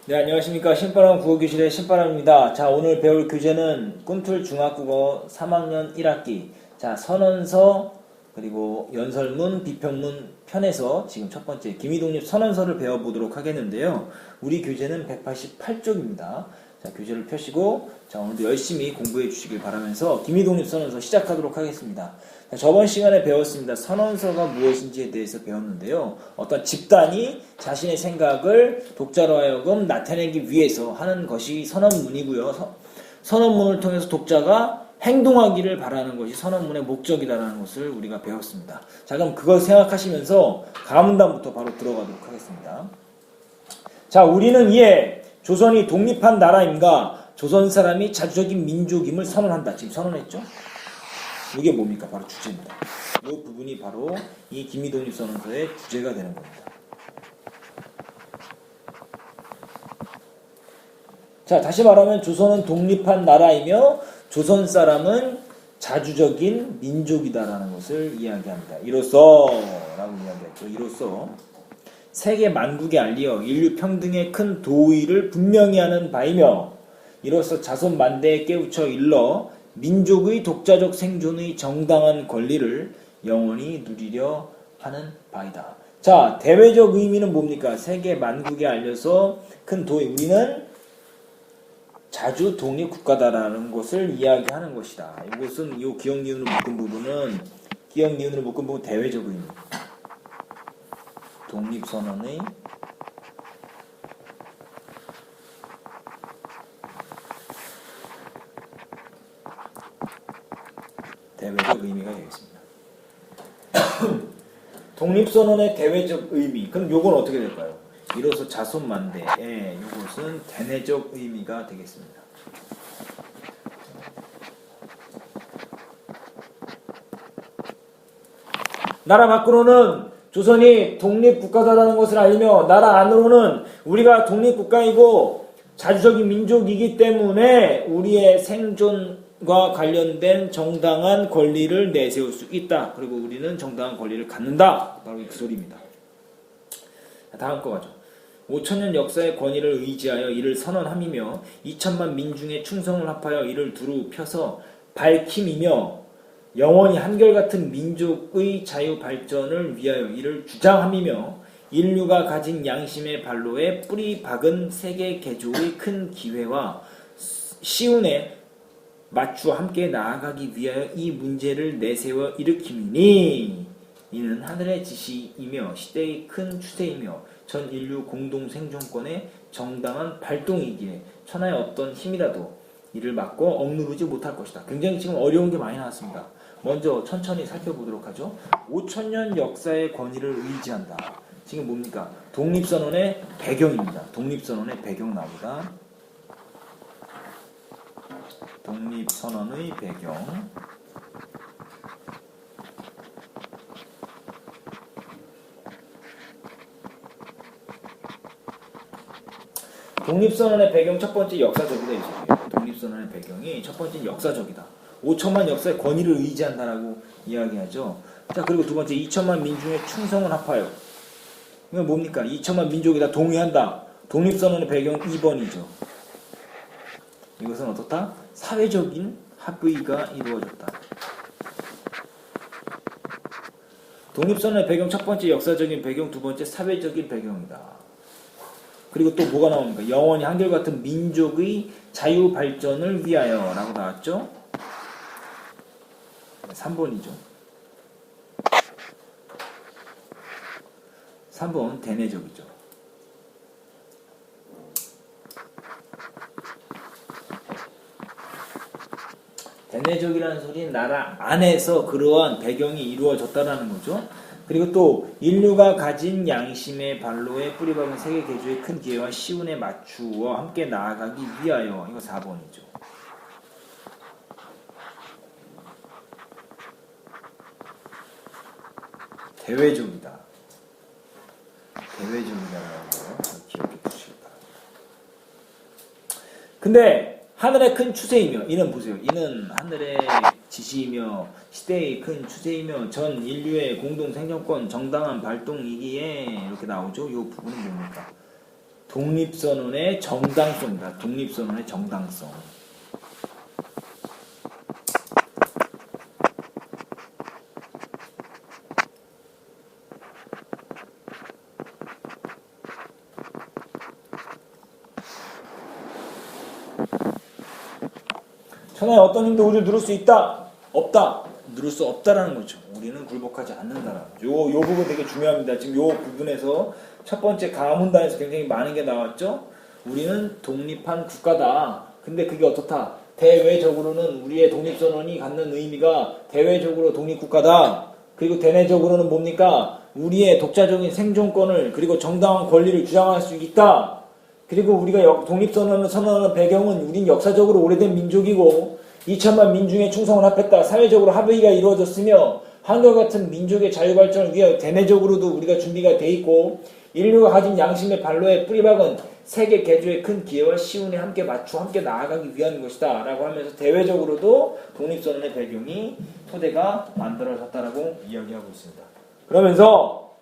네, 안녕하십니까. 신바람 국어교실의 신바람입니다. 자, 오늘 배울 교재는 꿈틀 중학국어 3학년 1학기. 자, 선언서, 그리고 연설문, 비평문 편에서 지금 첫 번째 김희독립 선언서를 배워보도록 하겠는데요. 우리 교재는 188쪽입니다. 자, 교재를 펴시고, 자, 오늘도 열심히 공부해 주시길 바라면서 김희독립 선언서 시작하도록 하겠습니다. 자, 저번 시간에 배웠습니다. 선언서가 무엇인지에 대해서 배웠는데요. 어떤 집단이 자신의 생각을 독자로 하여금 나타내기 위해서 하는 것이 선언문이고요. 선언문을 통해서 독자가 행동하기를 바라는 것이 선언문의 목적이다라는 것을 우리가 배웠습니다. 자, 그럼 그걸 생각하시면서 가문단부터 바로 들어가도록 하겠습니다. 자, 우리는 이에 조선이 독립한 나라임과 조선 사람이 자주적인 민족임을 선언한다. 지금 선언했죠? 이게 뭡니까? 바로 주제입니다. 이 부분이 바로 이 김희독립 선언서의 주제가 되는 겁니다. 자, 다시 말하면 조선은 독립한 나라이며 조선 사람은 자주적인 민족이다라는 것을 이야기합니다. 이로써 라고 이야기했죠. 이로써 세계 만국에 알리어 인류 평등의 큰 도의를 분명히 하는 바이며 이로써 자손 만대에 깨우쳐 일러 민족의 독자적 생존의 정당한 권리를 영원히 누리려 하는 바이다. 자, 대외적 의미는 뭡니까? 세계 만국에 알려서 큰 도의, 우리는 자주 독립 국가다라는 것을 이야기하는 것이다. 이것은 이 기역 니은으로 묶은 부분은 기역 니은으로 묶은 부분 대외적 의미. 독립 선언의 대외적 의미가 되겠습니다. 독립선언의 대외적 의미. 그럼 요건 어떻게 될까요? 이로써 자손만대. 예, 요것은 대내적 의미가 되겠습니다. 나라 밖으로는 조선이 독립국가다라는 것을 알리며 나라 안으로는 우리가 독립국가이고 자주적인 민족이기 때문에 우리의 생존과 관련된 정당한 권리를 내세울 수 있다. 그리고 우리는 정당한 권리를 갖는다. 바로 그 소리입니다. 다음 거 가죠. 5천년 역사의 권위를 의지하여 이를 선언함이며 2천만 민중의 충성을 합하여 이를 두루 펴서 밝힘이며 영원히 한결같은 민족의 자유 발전을 위하여 이를 주장함이며 인류가 가진 양심의 발로에 뿌리 박은 세계 개조의 큰 기회와 시운에 맞추어 함께 나아가기 위하여 이 문제를 내세워 일으킴이니 이는 하늘의 지시이며 시대의 큰 추세이며 전 인류 공동 생존권의 정당한 발동이기에 천하의 어떤 힘이라도 이를 막고 억누르지 못할 것이다. 굉장히 지금 어려운 게 많이 나왔습니다. 먼저 천천히 살펴보도록 하죠. 5천년 역사의 권위를 의지한다. 지금 뭡니까? 독립선언의 배경입니다. 독립선언의 배경 나옵니다. 독립선언의 배경. 독립선언의 배경 첫 번째 역사적이다. 이죠. 독립선언의 배경이 첫 번째 역사적이다. 5천만 역사의 권위를 의지한다라고 이야기하죠. 자, 그리고 두 번째 2천만 민중의 충성을 합하여. 이건 뭡니까? 2천만 민족이 다 동의한다. 독립선언의 배경 2번이죠. 이것은 어떻다? 사회적인 합의가 이루어졌다. 독립선언의 배경 첫 번째 역사적인 배경, 두 번째 사회적인 배경이다. 그리고 또 뭐가 나옵니까? 영원히 한결같은 민족의 자유 발전을 위하여 라고 나왔죠. 3번이죠. 3번 대내적이죠. 대내적이라는 소리는 나라 안에서 그러한 배경이 이루어졌다라는 거죠. 그리고 또 인류가 가진 양심의 발로에 뿌리박은 세계 개조의 큰 기회와 시운에 맞추어 함께 나아가기 위하여. 이거 4번이죠. 대외적이다. 대외적이다라는 거 기억해 주시기 바랍니다. 근데 하늘의 큰 추세이며, 이는 보세요. 이는 하늘의 지시이며 시대의 큰 추세이며 전 인류의 공동 생존권 정당한 발동이기에 이렇게 나오죠. 이 부분은 뭡니까? 독립선언의 정당성이다. 독립선언의 정당성. 천하의 어떤 힘도 우리를 누를 수 있다? 없다? 누를 수 없다라는 거죠. 우리는 굴복하지 않는다라는 거죠. 요 부분 되게 중요합니다. 지금 요 부분에서 첫 번째 가문단에서 굉장히 많은 게 나왔죠. 우리는 독립한 국가다. 근데 그게 어떻다? 대외적으로는 우리의 독립선언이 갖는 의미가 대외적으로 독립국가다. 그리고 대내적으로는 뭡니까? 우리의 독자적인 생존권을 그리고 정당한 권리를 주장할 수 있다. 그리고 우리가 독립선언을 선언하는 배경은 우린 역사적으로 오래된 민족이고 2천만 민중의 충성을 합했다. 사회적으로 합의가 이루어졌으며 한결같은 민족의 자유발전을 위해 대내적으로도 우리가 준비가 돼 있고 인류가 가진 양심의 발로의 뿌리박은 세계 개조의 큰 기회와 시운에 함께 맞추어 함께 나아가기 위한 것이다 라고 하면서 대외적으로도 독립선언의 배경이 토대가 만들어졌다라고 이야기하고 있습니다. 그러면서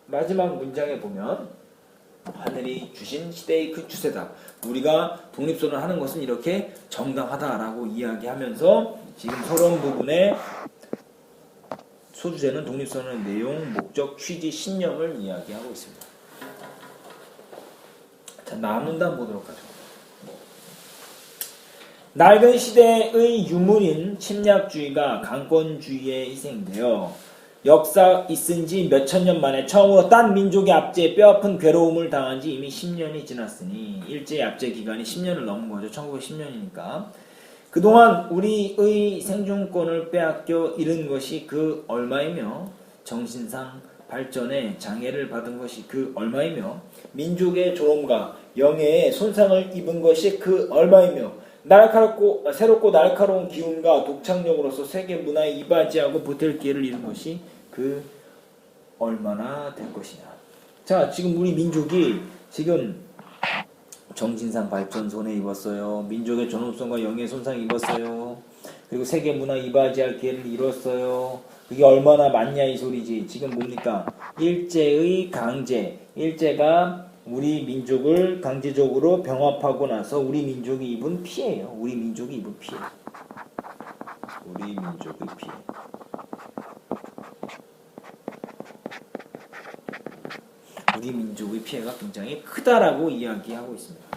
마지막 문장에 보면 하늘이 주신 시대의 그 추세다. 우리가 독립선언을 하는 것은 이렇게 정당하다라고 이야기하면서 지금 서론 부분에 소주제는 독립선언의 내용, 목적, 취지, 신념을 이야기하고 있습니다. 자, 남문단 보도록 하죠. 낡은 시대의 유물인 침략주의가 강권주의에 희생되어 역사 있은 지 몇천 년 만에 처음으로 딴 민족의 압제에 뼈아픈 괴로움을 당한 지 이미 10년이 지났으니 일제의 압제 기간이 10년을 넘은 거죠. 1910년이니까. 그동안 우리의 생존권을 빼앗겨 잃은 것이 그 얼마이며 정신상 발전에 장애를 받은 것이 그 얼마이며 민족의 존엄과 영예에 손상을 입은 것이 그 얼마이며 새롭고 날카로운 기운과 독창력으로서 세계 문화에 이바지하고 보탤 기회를 잃은 것이 그 얼마나 될 것이냐. 자, 지금 우리 민족이 지금 정신상 발전 손해 입었어요. 민족의 존엄성과 영예 손상 입었어요. 그리고 세계 문화에 이바지할 기회를 잃었어요. 그게 얼마나 많냐 이 소리지. 지금 뭡니까? 일제의 강제. 일제가 우리 민족을 강제적으로 병합하고 나서 우리 민족이 입은 피해예요. 우리 민족이 입은 피해. 우리 민족의 피해. 우리 민족의 피해가 굉장히 크다라고 이야기하고 있습니다.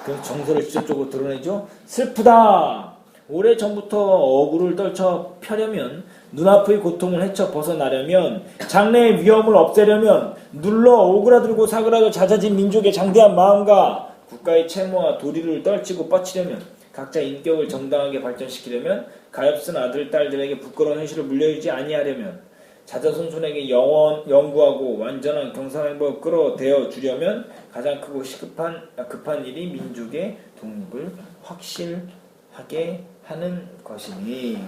그래서 정서를 직접적으로 드러내죠. 슬프다. 오래전부터 억울을 떨쳐 펴려면 눈앞의 고통을 헤쳐 벗어나려면 장래의 위험을 없애려면 눌러 오그라들고 사그라져 잦아진 민족의 장대한 마음과 국가의 채무와 도리를 떨치고 뻗치려면 각자 인격을 정당하게 발전시키려면 가엾은 아들, 딸들에게 부끄러운 현실을 물려주지 아니하려면 자자손손에게 영구하고 완전한 경상행복을 끌어대어 주려면 가장 크고 급한 일이 민족의 독립을 확실하게 하는 것이니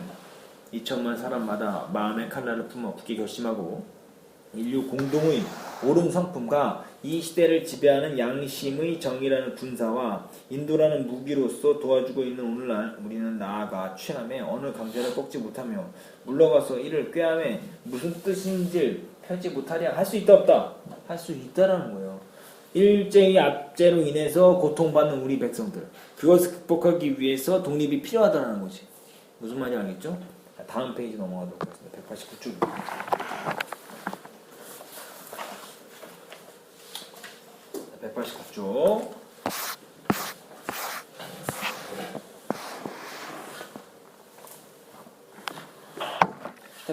2천만 사람마다 마음의 칼날을 품어 굳게 결심하고 인류 공동의 옳은 성품과 이 시대를 지배하는 양심의 정의라는 군사와 인도라는 무기로서 도와주고 있는 오늘날 우리는 나아가 취함에 어느 강제를 꺾지 못하며 물러가서 이를 꾀함에 무슨 뜻인지를 펴지 못하랴. 할 수 있다 없다? 할 수 있다라는 거예요. 일제의 압제로 인해서 고통받는 우리 백성들, 그것을 극복하기 위해서 독립이 필요하다는 거지. 무슨 말인지 알겠죠? 다음 페이지 넘어가도록 하겠습니다. 189쪽. 189쪽.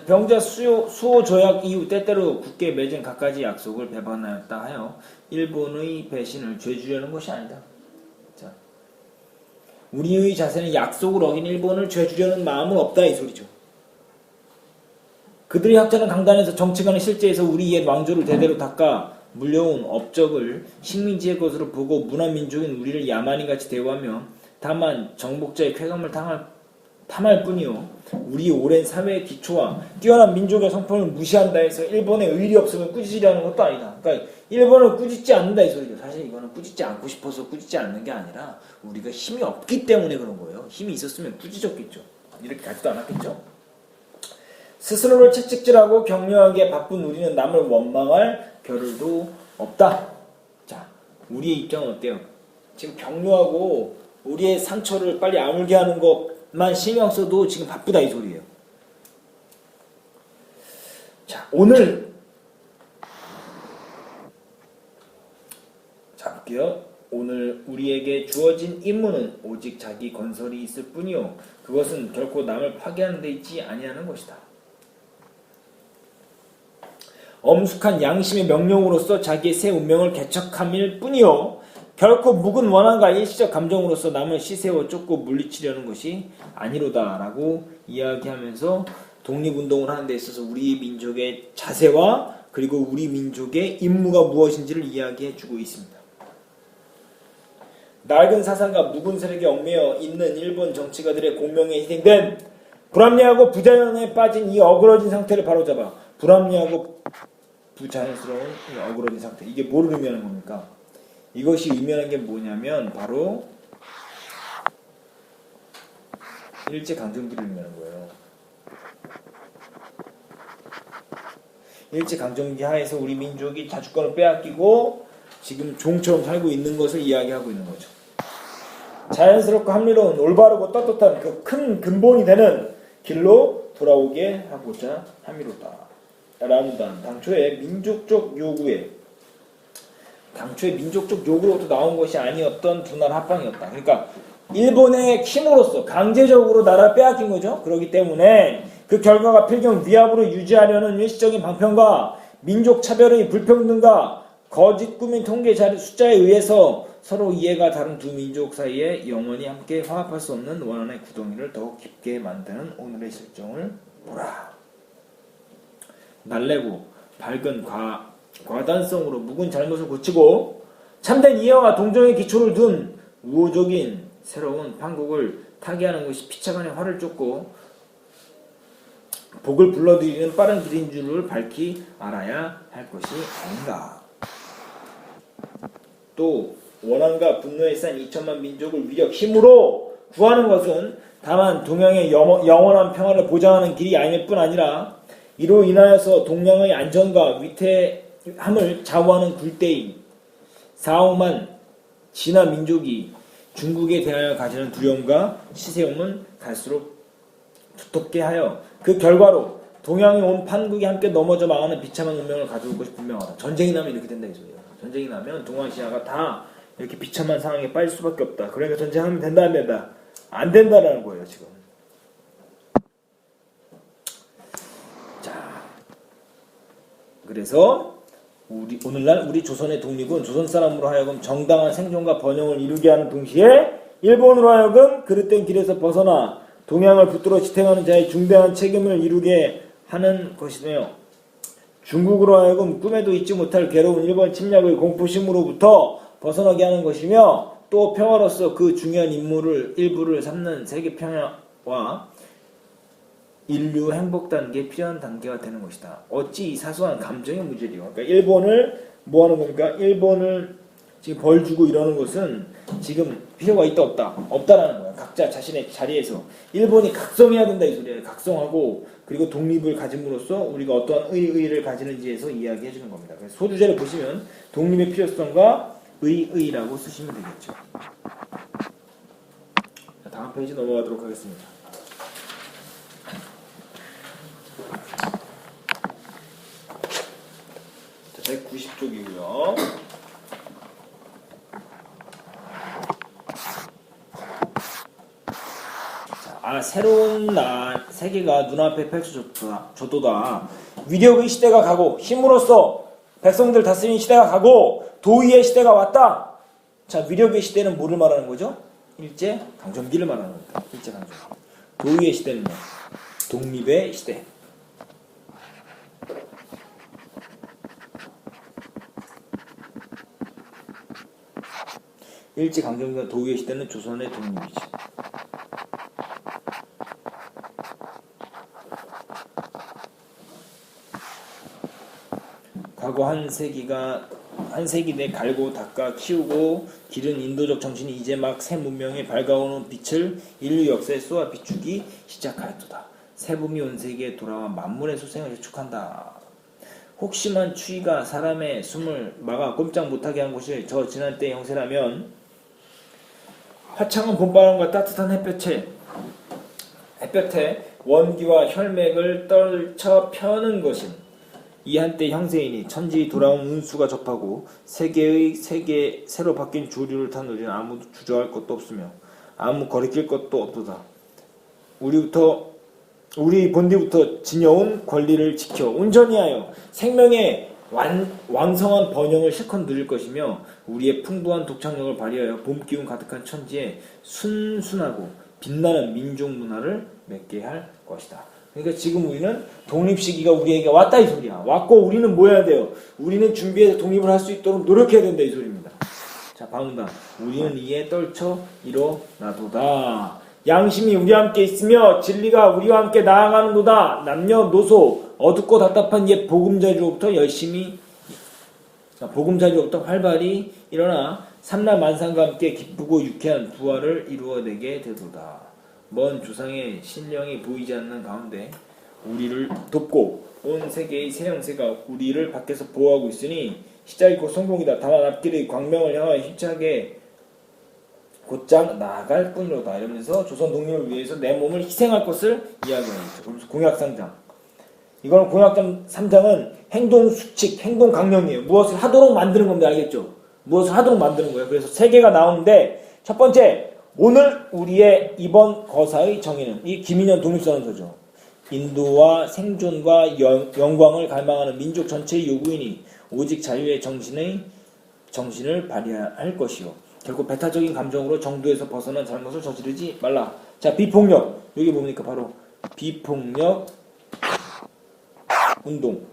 병자 수호 조약 이후 때때로 굳게 맺은 갖가지 약속을 배반하였다 하여 일본의 배신을 죄주려는 것이 아니다. 자, 우리의 자세는 약속을 어긴 일본을 죄주려는 마음은 없다 이 소리죠. 그들의 학자는 강단에서 정치관의 실제에서 우리 옛 왕조를 대대로 닦아 물려온 업적을 식민지의 것으로 보고 문화민족인 우리를 야만인같이 대우하며 다만 정복자의 쾌감을 탐할 뿐이요 우리 오랜 사회의 기초와 뛰어난 민족의 성품을 무시한다 해서 일본의 의리 없음을 꾸짖으려는 것도 아니다. 그러니까 일본을 꾸짖지 않는다 이 소리죠. 사실 이거는 꾸짖지 않고 싶어서 꾸짖지 않는 게 아니라 우리가 힘이 없기 때문에 그런 거예요. 힘이 있었으면 꾸짖었겠죠. 이렇게 가지도 않았겠죠. 스스로를 채찍질하고 격려하기에 바쁜 우리는 남을 원망할 겨를도 없다. 자, 우리의 입장은 어때요? 지금 격려하고 우리의 상처를 빨리 아물게 하는 것만 신경 써도 지금 바쁘다 이 소리예요. 자, 오늘 자 볼게요. 오늘 우리에게 주어진 임무는 오직 자기 건설이 있을 뿐이요 그것은 결코 남을 파괴하는 데 있지 아니하는 것이다. 엄숙한 양심의 명령으로서 자기의 새 운명을 개척함일 뿐이요 결코 묵은 원한과 일시적 감정으로서 남을 시세워 쫓고 물리치려는 것이 아니로다 라고 이야기하면서 독립운동을 하는 데 있어서 우리 민족의 자세와 그리고 우리 민족의 임무가 무엇인지를 이야기해주고 있습니다. 낡은 사상과 묵은 세력에 얽매여 있는 일본 정치가들의 공명에 희생된 불합리하고 부자연에 빠진 이 어그러진 상태를 바로잡아 불합리하고 부자연스러운 이 어그러진 상태 이게 뭐를 의미하는 겁니까? 이것이 의미하는 게 뭐냐면 바로 일제강점기를 의미하는 거예요. 일제강점기 하에서 우리 민족이 자주권을 빼앗기고 지금 종처럼 살고 있는 것을 이야기하고 있는 거죠. 자연스럽고 합리로운 올바르고 떳떳한 그 큰 근본이 되는 길로 돌아오게 하고자 함이로다 라는 당초의 민족적 요구로부터 나온 것이 아니었던 두 나라 합방이었다. 그러니까 일본의 힘으로써 강제적으로 나라를 빼앗긴 거죠. 그렇기 때문에 그 결과가 필경 위압으로 유지하려는 일시적인 방편과 민족 차별의 불평등과 거짓 꾸민 통계 자료 숫자에 의해서 서로 이해가 다른 두 민족 사이에 영원히 함께 화합할 수 없는 원한의 구덩이를 더욱 깊게 만드는 오늘의 실정을 보라. 날래고 밝은 과단성으로 묵은 잘못을 고치고 참된 이해와 동정의 기초를 둔 우호적인 새로운 판국을 타개하는 것이 피차간의 화를 쫓고 복을 불러들이는 빠른 길인 줄을 밝히 알아야 할 것이 아닌가. 또 원한과 분노에 쌓인 2천만 민족을 위력 힘으로 구하는 것은 다만 동양의 영원한 평화를 보장하는 길이 아닐 뿐 아니라 이로 인하여서 동양의 안전과 위태함을 좌우하는 굴대인 4억만 진화 민족이 중국에 대하여 가지는 두려움과 시세움은 갈수록 두텁게 하여 그 결과로 동양에 온 판국이 함께 넘어져 망하는 비참한 운명을 가져올 것이 분명하다. 전쟁이 나면 이렇게 된다 이 소리예요. 전쟁이 나면 동아시아가 다 이렇게 비참한 상황에 빠질 수밖에 없다. 그러니까 전쟁하면 된다 안 된다? 안 된다라는 거예요 지금. 자, 그래서 오늘날 우리 조선의 독립은 조선 사람으로 하여금 정당한 생존과 번영을 이루게 하는 동시에 일본으로 하여금 그릇된 길에서 벗어나 동양을 붙들어 지탱하는 자의 중대한 책임을 이루게 하는 것이며 중국으로 하여금 꿈에도 잊지 못할 괴로운 일본 침략의 공포심으로부터 벗어나게 하는 것이며 또 평화로서 그 중요한 임무를 일부를 삼는 세계 평화와 인류 행복 단계에 필요한 단계가 되는 것이다. 어찌 이 사소한 감정의 문제리요. 그러니까 일본을 뭐 하는 겁니까? 일본을 지금 벌 주고 이러는 것은 지금 필요가 있다 없다라는 거야. 각자 자신의 자리에서 일본이 각성해야 된다 이 소리예요. 각성하고 그리고 독립을 가짐으로써 우리가 어떠한 의의를 가지는지에서 이야기해 주는 겁니다. 그래서 소주제를 보시면 독립의 필요성과 의의라고 쓰시면 되겠죠. 자, 다음 페이지 넘어가도록 하겠습니다. 자, 190쪽이고요. 새로운 세계가 눈앞에 펼쳐졌도다. 위력의 시대가 가고 힘으로써 백성들 다스리는 시대가 가고 도의의 시대가 왔다. 자, 위력의 시대는 뭐를 말하는 거죠? 일제 강점기를 말하는 겁니다. 일제 강점기. 도의의 시대는요, 독립의 시대. 일제 강점기와 도의의 시대는 조선의 독립이죠. 과거 한 세기 내 갈고 닦아 키우고 기른 인도적 정신이 이제 막 새 문명에 밝아오는 빛을 인류 역사에 쏘아 비추기 시작하였도다. 새 봄이 온 세계에 돌아와 만물의 소생을 재촉한다. 혹시만 추위가 사람의 숨을 막아 꼼짝 못하게 한 곳이 저 지난 때의 형세라면 화창한 봄바람과 따뜻한 햇볕에 원기와 혈맥을 떨쳐 펴는 것인 이 한때 형세이니 천지 돌아온 운수가 접하고 세계 새로 바뀐 주류를 탄 우리는 아무도 주저할 것도 없으며 아무 거리낄 것도 없도다. 우리 본디부터 지녀온 권리를 지켜 온전히 하여 생명의 왕성한 번영을 실컷 누릴 것이며 우리의 풍부한 독창력을 발휘하여 봄기운 가득한 천지에 순순하고 빛나는 민족 문화를 맺게 할 것이다. 그러니까 지금 우리는 독립 시기가 우리에게 왔다 이 소리야. 왔고 우리는 뭐 해야 돼요? 우리는 준비해서 독립을 할 수 있도록 노력해야 된다 이 소리입니다. 자, 방문단. 우리는 이에 떨쳐 일어나도다. 양심이 우리와 함께 있으며 진리가 우리와 함께 나아가는도다. 남녀노소 어둡고 답답한 옛 보금자리로부터 활발히 일어나 삼라만상과 함께 기쁘고 유쾌한 부활을 이루어내게 되도다. 먼 조상의 신령이 보이지 않는 가운데 우리를 돕고 온 세계의 새 형세가 우리를 밖에서 보호하고 있으니 시작이 곧 성공이다. 다만 앞길의 광명을 향하여 힘차게 곧장 나아갈 뿐이로다. 이러면서 조선 독립을 위해서 내 몸을 희생할 것을 이야기하고 있죠. 그러면서 공약 3장. 이거는 공약 3장은 행동 수칙, 행동 강령이에요. 무엇을 하도록 만드는 겁니다. 알겠죠? 무엇을 하도록 만드는 거예요. 그래서 3개가 나오는데 첫 번째, 오늘 우리의 이번 거사의 정의는 이 김인현 독립선언서죠. 인도와 생존과 영광을 갈망하는 민족 전체의 요구이니 오직 자유의 정신을 발휘할 것이요. 결국 배타적인 감정으로 정도에서 벗어난 잘못을 저지르지 말라. 자, 비폭력. 여기 뭡니까? 바로 비폭력 운동.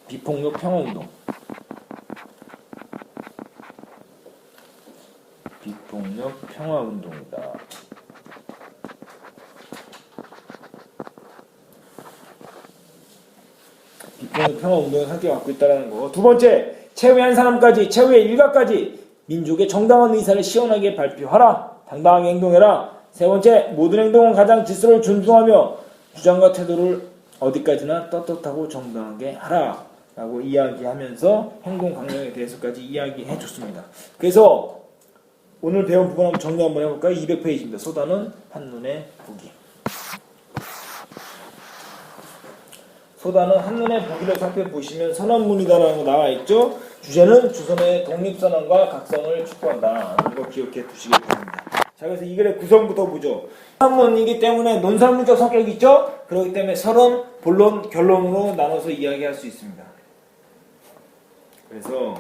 비폭력 평화운동. 비폭력 평화운동이다. 비폭력 평화운동을 함께 갖고 있다는 거. 두 번째, 최후의 한 사람까지, 최후의 일각까지 민족의 정당한 의사를 시원하게 발표하라. 당당하게 행동해라. 세 번째, 모든 행동은 가장 질서를 존중하며 주장과 태도를 어디까지나 떳떳하고 정당하게 하라. 라고 이야기하면서 행동 강령에 대해서까지 이야기해 줬습니다. 그래서 오늘 배운 부분 한번 정리 한번 해볼까요? 200페이지입니다. 소다는 한눈에 보기. 소다는 한눈에 보기를 살펴보시면 선언문이다라는 거 나와있죠. 주제는 주선의 독립선언과 각성을 촉구한다. 이거 기억해 두시기 바랍니다. 자, 그래서 이 글의 구성부터 보죠. 선언문이기 때문에 논설문적 성격이 있죠. 그렇기 때문에 서론, 본론, 결론으로 나눠서 이야기할 수 있습니다. 그래서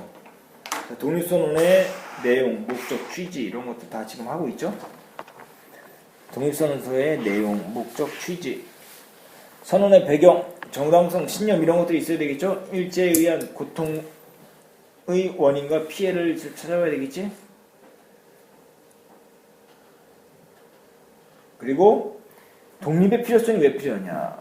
독립선언의 내용, 목적, 취지 이런 것들 다 지금 하고 있죠. 독립선언서의 내용, 목적, 취지, 선언의 배경, 정당성, 신념 이런 것들이 있어야 되겠죠. 일제에 의한 고통의 원인과 피해를 찾아봐야 되겠지. 그리고 독립의 필요성이 왜 필요하냐.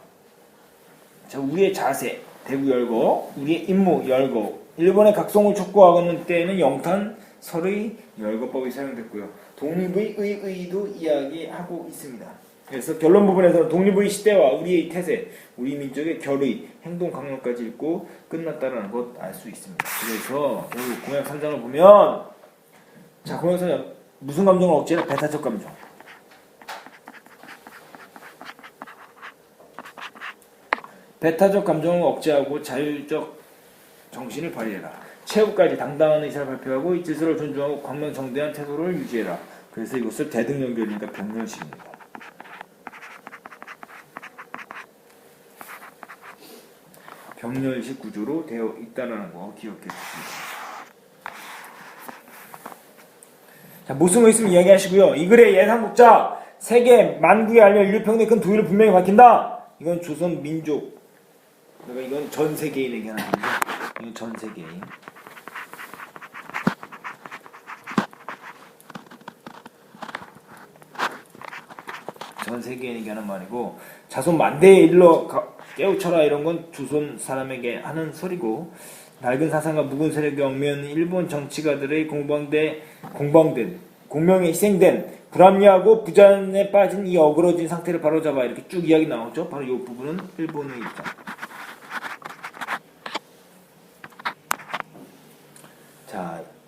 자, 우리의 자세, 대구 열거, 우리의 임무 열거, 일본의 각성을 촉구하는 때에는 영탄 설의 열거법이 사용됐고요. 독립의 의의도 이야기하고 있습니다. 그래서 결론 부분에서는 독립의 시대와 우리의 태세, 우리 민족의 결의, 행동 강령까지 읽고 끝났다는 것 알 수 있습니다. 그래서 여기 공약 3장을 보면, 자, 공약 3장 무슨 감정을 억제해? 배타적 감정. 배타적 감정을 억제하고 자율적 정신을 발휘해라. 최후까지 당당한 의사를 발표하고 이 질서를 존중하고 광명정대한 태도를 유지해라. 그래서 이것을 대등연결이니까 병렬식입니다. 병렬식 구조로 되어 있다는 거 기억해 주시기 바랍니다. 자, 무슨 거 있으면 이야기하시고요. 이 글의 예상 목자 세계 만국에 알려 인류 평등의 큰 도의를 분명히 밝힌다. 이건 조선 민족. 그러니까 이건 전 세계인에게 하는 거죠. 이건 전 세계인. 전 세계인에게 하는 말이고, 자손 만대에 일러 깨우쳐라 이런 건 조선 사람에게 하는 소리고, 낡은 사상과 묵은 세력에 얽매인 일본 정치가들의 공명에 희생된 불합리하고 부잔에 빠진 이 어그러진 상태를 바로잡아 이렇게 쭉 이야기 나오죠. 바로 이 부분은 일본의 입장.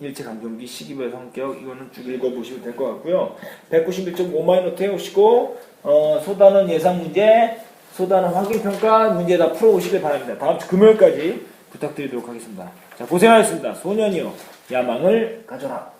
일체 감정기 시기별 성격 이거는 쭉 읽어보시면 될 것 같고요. 191.5 노트 해오시고 소단원 예상 문제, 소단원 확인평가 문제 다 풀어오시길 바랍니다. 다음 주 금요일까지 부탁드리도록 하겠습니다. 자, 고생하셨습니다. 소년이여 야망을 가져라.